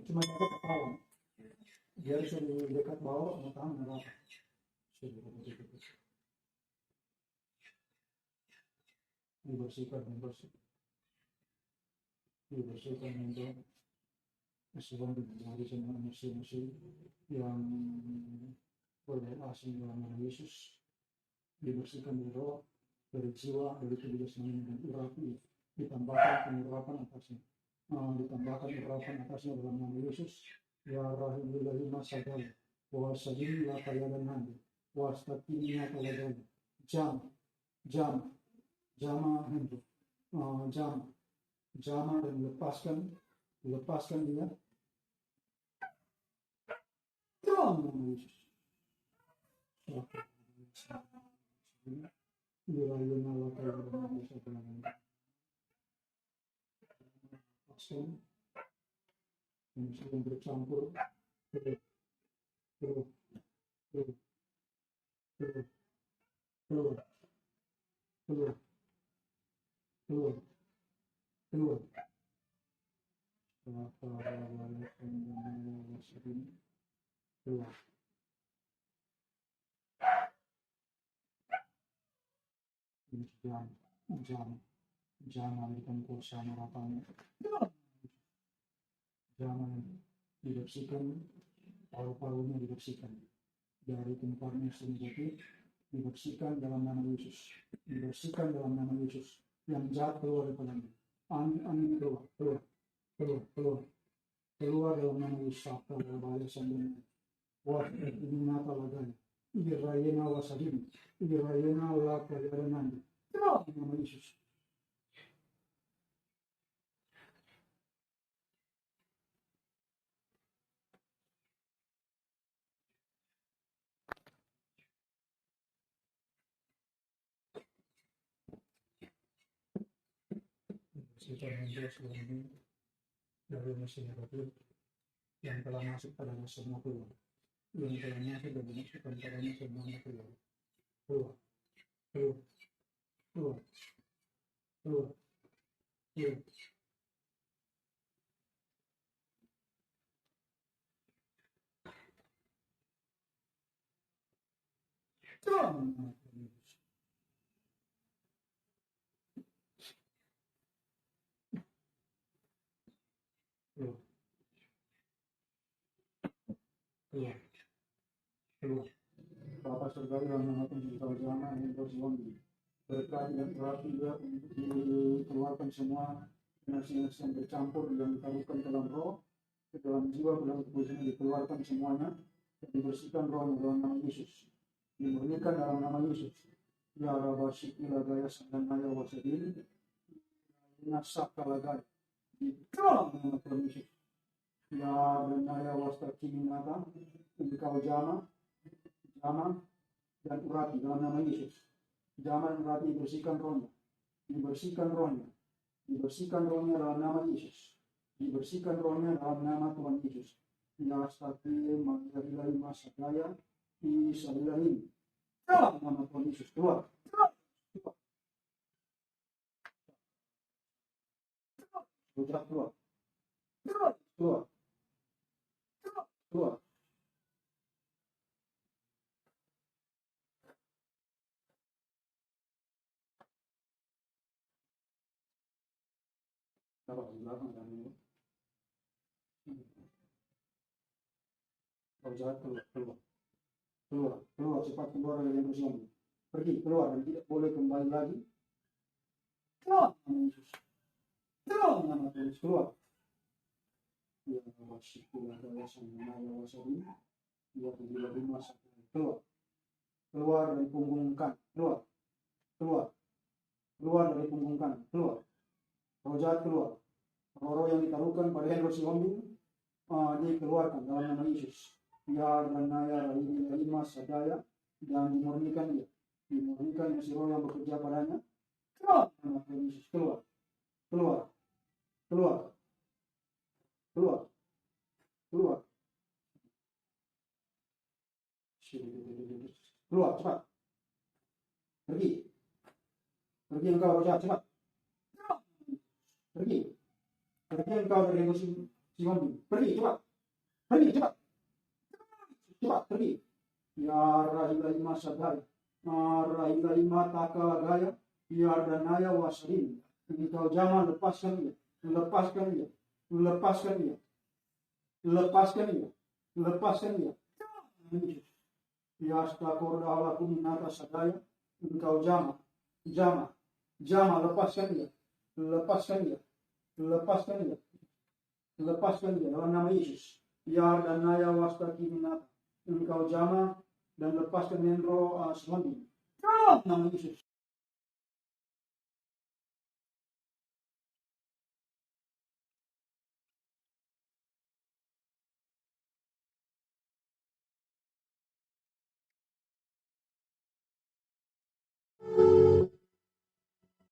Cuma ada ketahuan. Dia sudah dekat bawah, mau tahan neraka. Dibersihkan, dibersihkan untuk meskipun dari semua musuh-musuh yang berasing dalam nama Yesus, dibersihkan dari roh, dari jiwa, dari tubuh jasmani dan urapi, ditambahkan pengurapan atasnya, ditambahkan urapan atasnya dalam nama Yesus. Ya Rahimullah Masadal, wa salim la kayadan handi, wa stakinya kaladan, jama hendak, jama dan lepaskan dia. Dalam nama Yesus. Wirayana la kayadan handi sabanan. Lepaskan. Yang bercampur keluar jangan ditempur sama ratanya. Jangan dibersihkan, paru-parunya dibersihkan dari tempatnya negatif, dibersihkan dalam nama Yesus, dibersihkan dalam nama Yesus. Yang jahat keluar daripadanya, angin keluar dalam nama Yesus. Sabta berbahaya sambil wah ini nata laganya, irayena wasadim, irayena la kayaran dalam nama Yesus. Kita menjauh selama dari mesin negatif yang telah masuk pada semua keluar, yang telah masuk dan dimasukkan padanya semuanya keluar. Bapak saudara yang mengatakan kita jangan yang bersuami berkait dan terapi juga untuk dikeluarkan semua nasi-nasi yang bercampur yang ditaruhkan ke dalam roh, ke dalam jiwa, ke dalam tubuh ini dikeluarkan semuanya dan dibersihkan rohnya dalam nama Yesus, dimurnikan dalam nama Yesus. Ya Rabba Syikila Gaya Sandanaya Wasadin Nasak Kalagaya di dalam nama Tuhan Yesus. Ya Benaya Wastakiminata engkau jama dan urapi dalam nama Yesus. Jama dan urapi dibersihkan rohnya, dibersihkan rohnya dalam nama Yesus, dibersihkan rohnya dalam nama Tuhan Yesus. Ya Astagfirullah Maghfirullah Masadaya Isabillahim dalam nama Tuhan Yesus. Keluar. Keluar, cepat keluar dari yang bersama. Pergi, keluar dan tidak boleh kembali lagi. Keluar, Yesus. Keluar, Yesus, keluar. Ya wasyikulah dalasana ya wasabi. Ya kejilah masa. Keluar dari punggung kanan. Keluar dari punggung kanan. Keluar. Roh jahat keluar. Roh yang ditaruhkan pada Henry Sihombing dikeluarkan dalam nama Yesus. Ya Ranaya Rahima Sadaya dan dimurnikan dia. Dimurnikan si roh yang bekerja padanya. Keluar nama Tuhan Yesus. Keluar. Keluar cepat. Pergi engkau roh jahat cepat. Pergi engkau dari ego si zombie. Pergi cepat. Pergi cepat. Cepat pergi. Ya rahilai sadaya. Rahilai takala gaya. Ya danaya wasarin. Engkau jangan lepaskan dia. Lepaskan dia. Lepaskan dia. Lepaskan dia. Lepaskan dia. Ya astaghfirullah alakum minata sadaya. Engkau jama. Lepaskan dia. Lepaskan dia. Lepaskan dia. Lepaskan dia dalam nama Yesus. Ya dan naya wastaki minata. Engkau jama dan lepaskan Hendro Asmandi. Dalam nama Yesus.